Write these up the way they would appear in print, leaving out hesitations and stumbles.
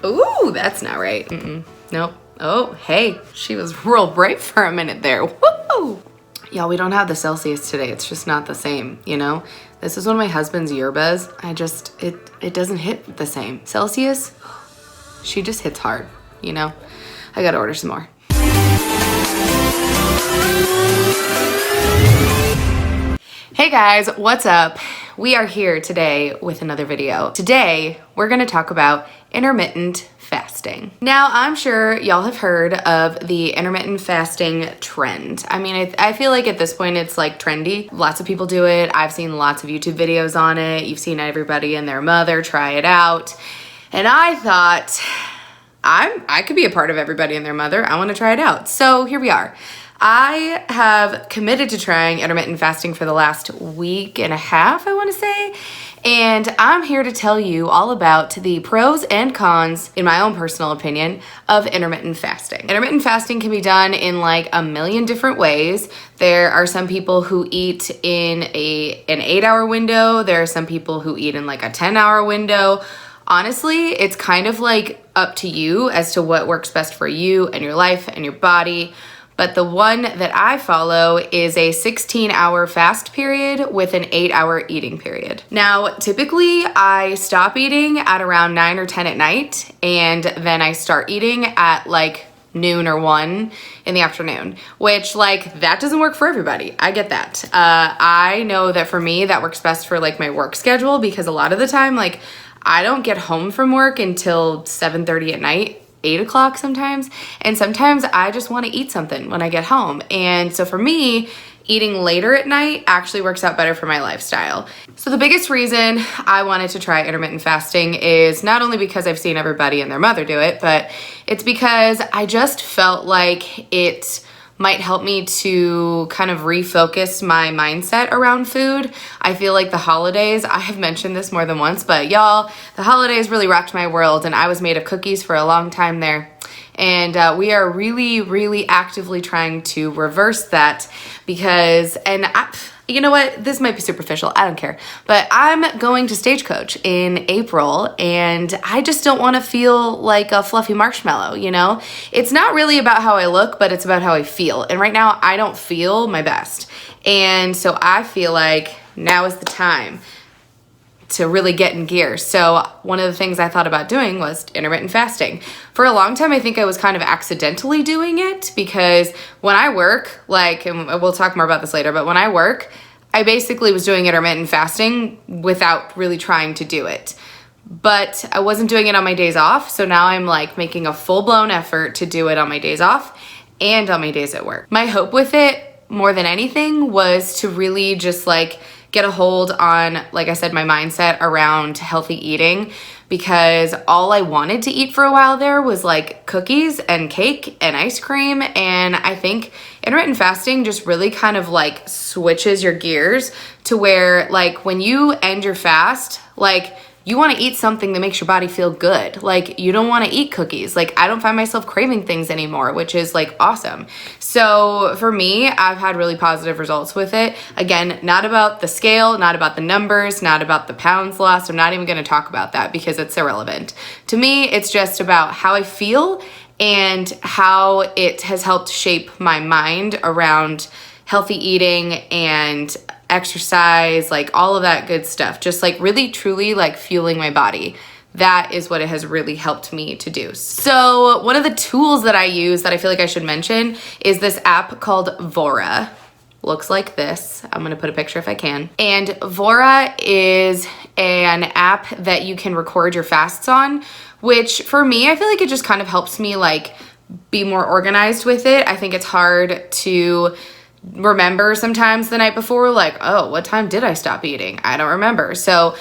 Ooh, that's not right. Nope. Oh, hey, she was real bright for a minute there. Woo! Y'all, we don't have the Celsius today. It's just not the same, you know? This is one of my husband's yerbas. It doesn't hit the same. Celsius, she just hits hard, you know? I gotta order some more. Hey guys, what's up? We are here today with another video. Today, we're gonna talk about intermittent fasting. Now, I'm sure y'all have heard of the intermittent fasting trend. I mean, I feel like at this point it's like trendy. Lots of people do it. I've seen lots of YouTube videos on it. You've seen everybody and their mother try it out. And I thought, I could be a part of everybody and their mother. I wanna try it out. So here we are. I have committed to trying intermittent fasting for the last week and a half, I want to say, and I'm here to tell you all about the pros and cons, in my own personal opinion, of intermittent fasting. Intermittent fasting can be done in like a million different ways. There are some people who eat in an 8-hour window. There are some people who eat in like a 10-hour window. Honestly, it's kind of like up to you as to what works best for you and your life and your body. But the one that I follow is a 16-hour fast period with an 8-hour eating period. Now, typically I stop eating at around 9 or 10 at night, and then I start eating at like noon or 1 in the afternoon, which like that doesn't work for everybody. I get that. I know that for me, that works best for like my work schedule, because a lot of the time, like I don't get home from work until 7:30 at night. 8 o'clock sometimes, and sometimes I just want to eat something when I get home. And so for me, eating later at night actually works out better for my lifestyle. So the biggest reason I wanted to try intermittent fasting is not only because I've seen everybody and their mother do it, but it's because I just felt like it might help me to kind of refocus my mindset around food. I feel like the holidays, I have mentioned this more than once, but y'all, the holidays really rocked my world, and I was made of cookies for a long time there. And we are really, really actively trying to reverse that because, you know what? This might be superficial. I don't care. But I'm going to Stagecoach in April, and I just don't want to feel like a fluffy marshmallow, you know? It's not really about how I look, but it's about how I feel. And right now, I don't feel my best. And so I feel like now is the time to really get in gear. So one of the things I thought about doing was intermittent fasting. For a long time, I think I was kind of accidentally doing it, because when I work, like, and we'll talk more about this later, but when I work, I basically was doing intermittent fasting without really trying to do it. But I wasn't doing it on my days off, so now I'm like making a full-blown effort to do it on my days off and on my days at work. My hope with it, more than anything, was to really just like get a hold on, like I said, my mindset around healthy eating, because all I wanted to eat for a while there was like cookies and cake and ice cream. And I think intermittent fasting just really kind of like switches your gears to where like when you end your fast, like you want to eat something that makes your body feel good. Like you don't want to eat cookies. Like I don't find myself craving things anymore, which is like awesome. So for me, I've had really positive results with it. Again, not about the scale, not about the numbers, not about the pounds lost. I'm not even going to talk about that because it's irrelevant. To me, it's just about how I feel and how it has helped shape my mind around healthy eating and exercise, like all of that good stuff. Just like really, truly like fueling my body. That is what it has really helped me to do. So one of the tools that I use that I feel like I should mention is this app called VORA. Looks like this. I'm gonna put a picture if I can. And VORA is an app that you can record your fasts on, which for me, I feel like it just kind of helps me like be more organized with it. I think it's hard to remember sometimes the night before, like, oh, what time did I stop eating? I don't remember. So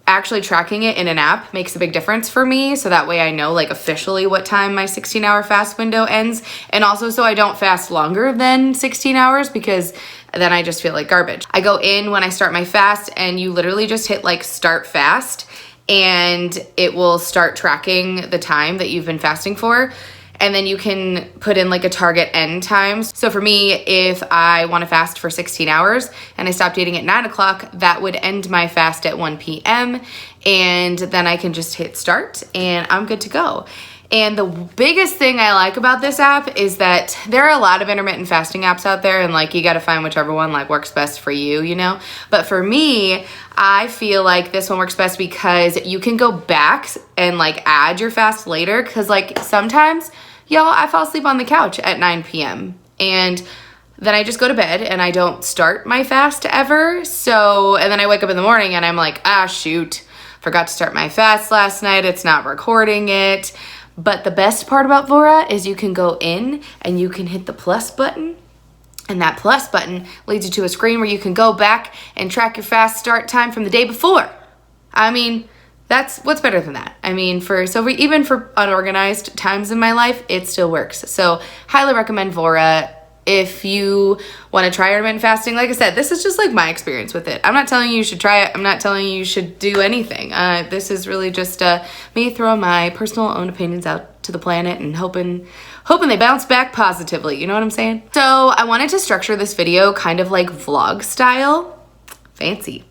actually tracking it in an app makes a big difference for me. So that way I know like officially what time my 16-hour fast window ends. And also so I don't fast longer than 16 hours, because then I just feel like garbage. I go in when I start my fast, and you literally just hit like start fast, and it will start tracking the time that you've been fasting for. and then you can put in like a target end time. So for me, if I want to fast for 16 hours and I stopped eating at 9 o'clock, that would end my fast at 1 p.m. and then I can just hit start and I'm good to go. And the biggest thing I like about this app is that there are a lot of intermittent fasting apps out there, and like you got to find whichever one like works best for you, you know? But for me, I feel like this one works best because you can go back and like add your fast later, because like sometimes, y'all, I fall asleep on the couch at 9 p.m. and then I just go to bed and I don't start my fast ever. So, and then I wake up in the morning and I'm like, ah, shoot, forgot to start my fast last night. It's not recording it. But the best part about VORA is you can go in and you can hit the plus button, and that plus button leads you to a screen where you can go back and track your fast start time from the day before. I mean, that's what's better than that. I mean, even for unorganized times in my life, it still works. So highly recommend VORA. If you want to try intermittent fasting, like I said, this is just like my experience with it. I'm not telling you you should try it. I'm not telling you you should do anything. This is really just me throwing my personal own opinions out to the planet and hoping they bounce back positively. You know what I'm saying? So I wanted to structure this video kind of like vlog style. Fancy.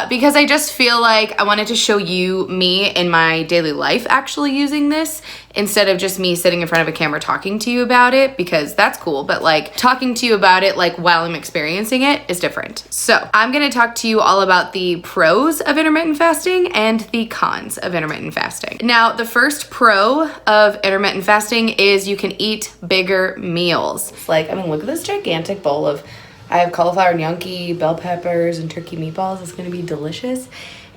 Because I just feel like I wanted to show you me in my daily life actually using this instead of just me sitting in front of a camera talking to you about it, because that's cool, but like talking to you about it like while I'm experiencing it is different. So I'm gonna talk to you all about the pros of intermittent fasting and the cons of intermittent fasting. Now, the first pro of intermittent fasting is you can eat bigger meals. It's like, I mean, look at this gigantic bowl of, I have cauliflower and gnocchi, bell peppers, and turkey meatballs. It's gonna be delicious.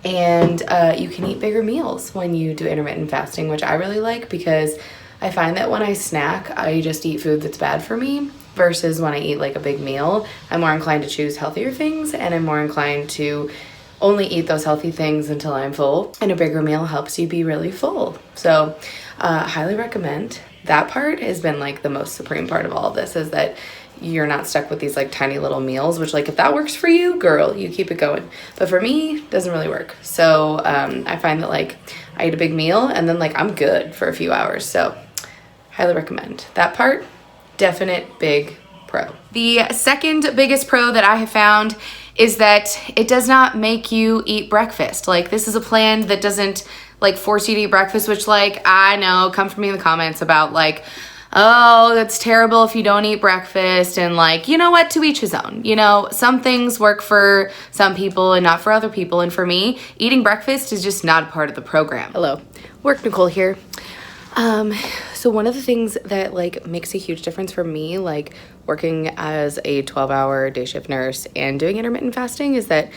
And you can eat bigger meals when you do intermittent fasting, which I really like, because I find that when I snack, I just eat food that's bad for me, versus when I eat like a big meal, I'm more inclined to choose healthier things, and I'm more inclined to only eat those healthy things until I'm full. And a bigger meal helps you be really full. So highly recommend. That part has been like the most supreme part of all of this, is that you're not stuck with these like tiny little meals, which like if that works for you, girl, you keep it going. But for me, it doesn't really work. So I find that like I eat a big meal and then like I'm good for a few hours. So highly recommend that part. Definite big pro. The second biggest pro that I have found is that it does not make you eat breakfast. Like, this is a plan that doesn't like force you to eat breakfast, which like I know, come from me in the comments about like, oh, that's terrible if you don't eat breakfast, and like, you know what, to each his own. You know, some things work for some people and not for other people, and for me, eating breakfast is just not a part of the program. Hello, Work Nicole here. So one of the things that like makes a huge difference for me, like working as a 12-hour day shift nurse and doing intermittent fasting, is that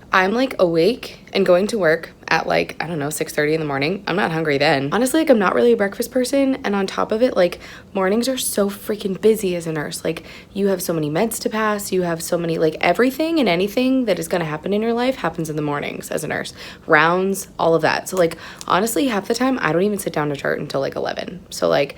I'm like awake and going to work at like, I don't know, 6:30 in the morning. I'm not hungry then. Honestly, like I'm not really a breakfast person. And on top of it, like mornings are so freaking busy as a nurse. Like you have so many meds to pass. You have so many, like everything and anything that is going to happen in your life happens in the mornings as a nurse. Rounds, all of that. So like, honestly, half the time I don't even sit down to chart until like 11. So like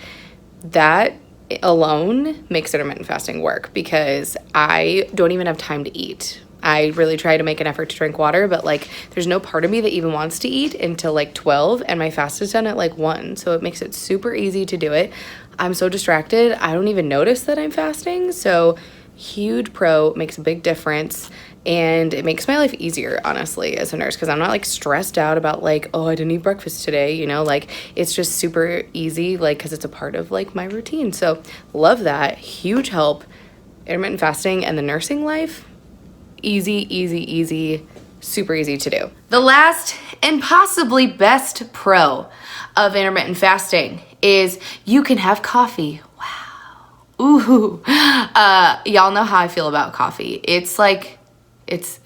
that alone makes intermittent fasting work, because I don't even have time to eat. I really try to make an effort to drink water, but like there's no part of me that even wants to eat until like 12, and my fast is done at like 1. So it makes it super easy to do it. I'm so distracted, I don't even notice that I'm fasting. So huge pro, makes a big difference. And it makes my life easier, honestly, as a nurse, because I'm not like stressed out about like, oh, I didn't eat breakfast today, you know, like it's just super easy, like, because it's a part of like my routine. So love that. Huge help. Intermittent fasting and the nursing life, easy, easy, easy, super easy to do. The last and possibly best pro of intermittent fasting is you can have coffee. Wow. Ooh. Y'all know how I feel about coffee. It's like, it's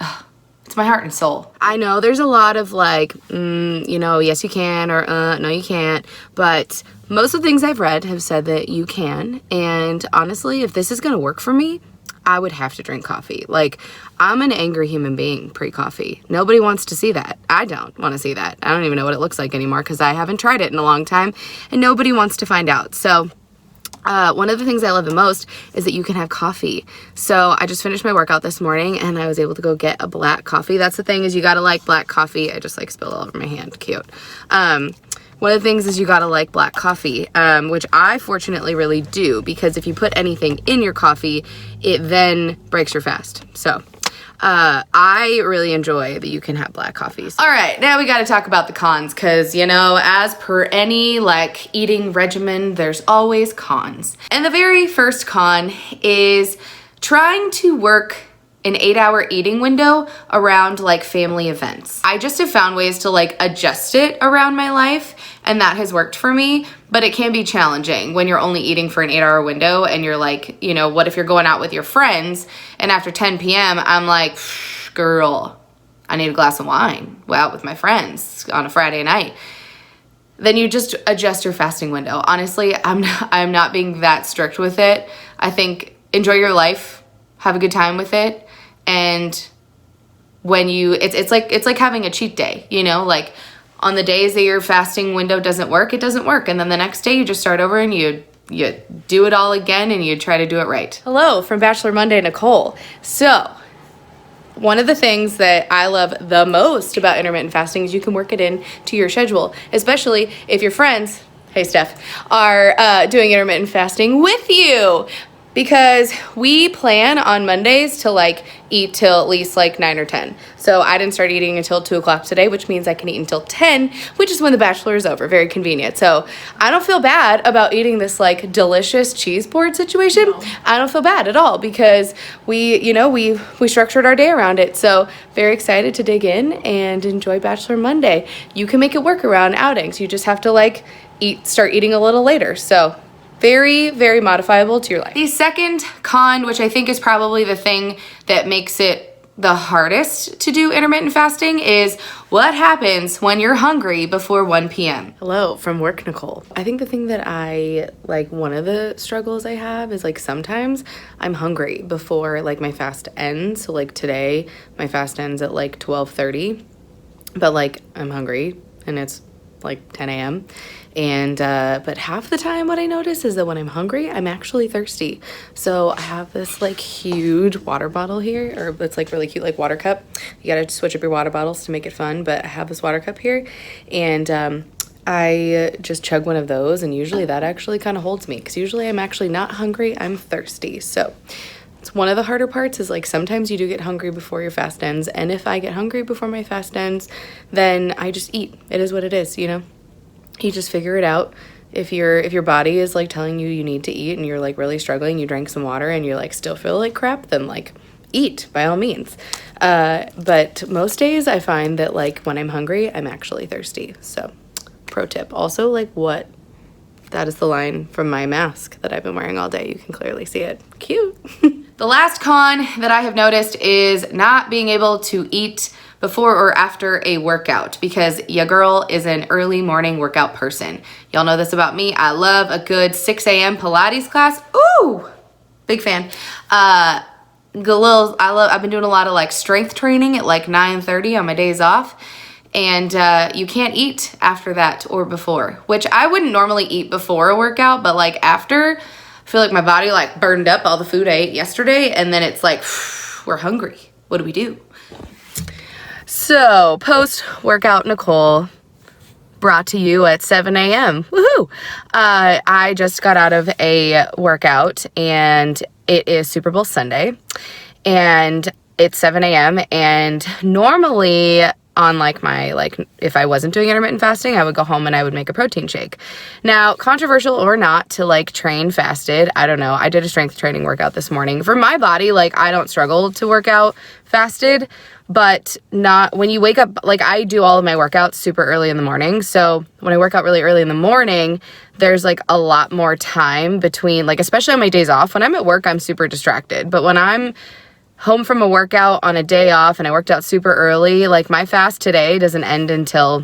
my heart and soul. I know there's a lot of like, you know, yes you can, or no you can't, but most of the things I've read have said that you can. And honestly, if this is gonna work for me, I would have to drink coffee. Like, I'm an angry human being pre-coffee. Nobody wants to see that. I don't want to see that. I don't even know what it looks like anymore, because I haven't tried it in a long time, and nobody wants to find out. So one of the things I love the most is that you can have coffee. So I just finished my workout this morning and I was able to go get a black coffee. That's the thing, is you gotta like black coffee. I just like spilled all over my hand. Cute. One of the things is you gotta like black coffee, which I fortunately really do, because if you put anything in your coffee, it then breaks your fast. So I really enjoy that you can have black coffees. All right, now we gotta talk about the cons, because, you know, as per any like eating regimen, there's always cons. And the very first con is trying to work an 8-hour eating window around like family events. I just have found ways to like adjust it around my life, and that has worked for me, but it can be challenging when you're only eating for an 8-hour window and you're like, you know, what if you're going out with your friends and after 10 p.m. I'm like, girl, I need a glass of wine. Well, out with my friends on a Friday night. Then you just adjust your fasting window. Honestly, I'm not being that strict with it. I think enjoy your life, have a good time with it, and when you, it's like having a cheat day, you know, like on the days that your fasting window doesn't work, it doesn't work. And then the next day you just start over and you do it all again and you try to do it right. Hello from Bachelor Monday, Nicole. So one of the things that I love the most about intermittent fasting is you can work it in to your schedule, especially if your friends, hey Steph, are doing intermittent fasting with you. Because we plan on Mondays to like eat till at least like 9 or 10. So I didn't start eating until 2 o'clock today, which means I can eat until 10, which is when the Bachelor is over. Very convenient. So I don't feel bad about eating this like delicious cheese board situation. No. I don't feel bad at all, because we structured our day around it. So very excited to dig in and enjoy Bachelor Monday. You can make it work around outings. You just have to like start eating a little later. So very, very modifiable to your life. The second con, which I think is probably the thing that makes it the hardest to do intermittent fasting, is what happens when you're hungry before 1 p.m. Hello from work, Nicole. I think the thing that one of the struggles I have is like sometimes I'm hungry before like my fast ends. So like today, my fast ends at like 12:30, but like I'm hungry and it's like 10 a.m. And but half the time what I notice is that when I'm hungry, I'm actually thirsty. So I have this like huge water bottle here, or it's like really cute like water cup. You gotta switch up your water bottles to make it fun, but I have this water cup here, and I just chug one of those, and usually that actually kind of holds me, because usually I'm actually not hungry, I'm thirsty. So it's one of the harder parts is like sometimes you do get hungry before your fast ends, and if I get hungry before my fast ends, then I just eat. It is what it is, you know? You just figure it out. If your body is like telling you you need to eat and you're like really struggling, you drank some water and you like still feel like crap, then like eat by all means. But most days I find that like when I'm hungry, I'm actually thirsty. So pro tip. Also, like that is the line from my mask that I've been wearing all day. You can clearly see it. Cute. The last con that I have noticed is not being able to eat before or after a workout, because your girl is an early morning workout person. Y'all know this about me. I love a good 6 a.m. Pilates class. Ooh, big fan. I've been doing a lot of like strength training at like 9:30 on my days off. And you can't eat after that or before, which I wouldn't normally eat before a workout, but like after, I feel like my body like burned up all the food I ate yesterday, and then it's like, we're hungry. What do we do? So post-workout Nicole, brought to you at 7 a.m. Woohoo! I just got out of a workout, and it is Super Bowl Sunday, and it's 7 a.m. and normally on if I wasn't doing intermittent fasting, I would go home and I would make a protein shake. Now, controversial or not to like train fasted, I don't know. I did a strength training workout this morning. For my body, like I don't struggle to work out fasted, but not when you wake up, like I do all of my workouts super early in the morning. So when I work out really early in the morning, there's like a lot more time between, like, especially on my days off. When I'm at work, I'm super distracted. But when I'm home from a workout on a day off and I worked out super early, like my fast today doesn't end until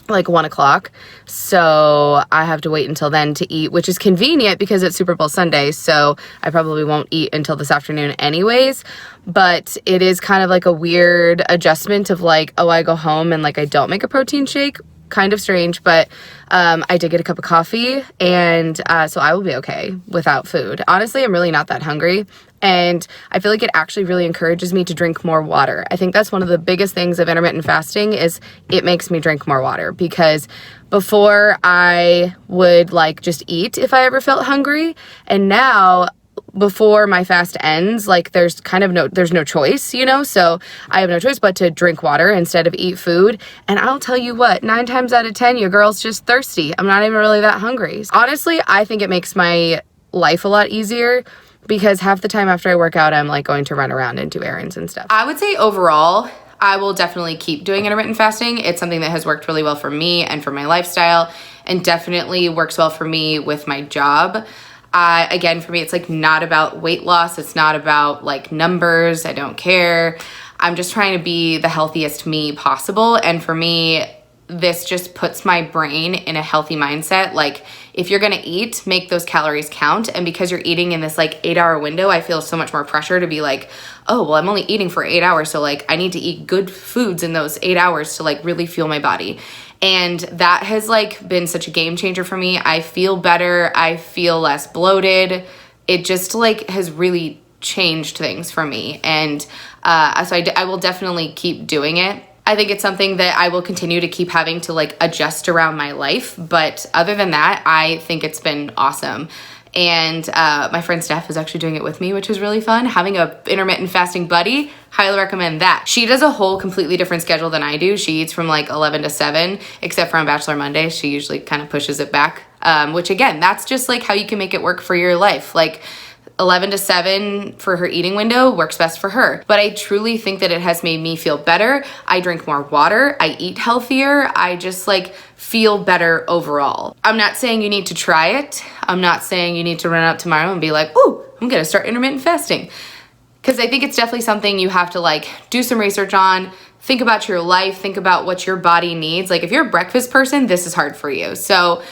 like 1 o'clock. So I have to wait until then to eat, which is convenient because it's Super Bowl Sunday. So I probably won't eat until this afternoon anyways. But it is kind of like a weird adjustment of like, oh, I go home and like I don't make a protein shake. Kind of strange, but I did get a cup of coffee, and so I will be okay without food. Honestly, I'm really not that hungry. And I feel like it actually really encourages me to drink more water. I think that's one of the biggest things of intermittent fasting is it makes me drink more water, because before I would like just eat if I ever felt hungry, and now before my fast ends, like there's no choice, you know, so I have no choice but to drink water instead of eat food. And I'll tell you what, 9 times out of 10, your girl's just thirsty. I'm not even really that hungry. Honestly, I think it makes my life a lot easier, because half the time after I work out, I'm like going to run around and do errands and stuff. I would say overall, I will definitely keep doing intermittent fasting. It's something that has worked really well for me and for my lifestyle, and definitely works well for me with my job. Again, for me, it's like not about weight loss. It's not about like numbers. I don't care. I'm just trying to be the healthiest me possible. And for me, this just puts my brain in a healthy mindset. Like, if you're gonna eat, make those calories count. And because you're eating in this like 8-hour window, I feel so much more pressure to be like, oh, well, I'm only eating for 8 hours. So like I need to eat good foods in those 8 hours to like really fuel my body. And that has like been such a game changer for me. I feel better. I feel less bloated. It just like has really changed things for me. And so I will definitely keep doing it. I think it's something that I will continue to keep having to like adjust around my life. But other than that, I think it's been awesome. And my friend Steph is actually doing it with me, which is really fun. Having a intermittent fasting buddy, highly recommend that. She does a whole completely different schedule than I do. She eats from like 11 to 7, except for on Bachelor Monday. She usually kind of pushes it back, which again, that's just like how you can make it work for your life. Like 11 to 7 for her eating window works best for her. But I truly think that it has made me feel better. I drink more water. I eat healthier. I just like feel better overall. I'm not saying you need to try it. I'm not saying you need to run out tomorrow and be like, ooh, I'm gonna start intermittent fasting. Because I think it's definitely something you have to like do some research on, think about your life, think about what your body needs. Like if you're a breakfast person, this is hard for you. So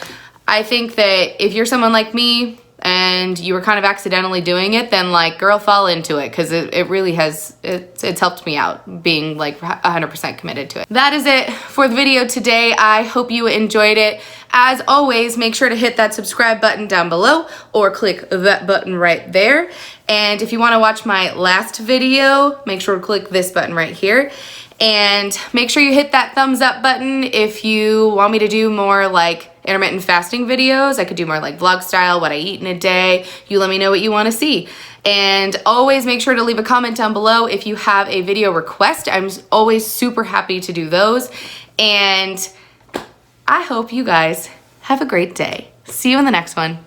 I think that if you're someone like me, and you were kind of accidentally doing it, then like girl, fall into it, because it really has, it's helped me out being like 100% committed to it. That is it for the video today. I hope you enjoyed it. As always, make sure to hit that subscribe button down below or click that button right there. And if you want to watch my last video, make sure to click this button right here. And make sure you hit that thumbs up button if you want me to do more like intermittent fasting videos. I could do more like vlog style, what I eat in a day. You let me know what you want to see. And always make sure to leave a comment down below if you have a video request. I'm always super happy to do those. And I hope you guys have a great day. See you in the next one.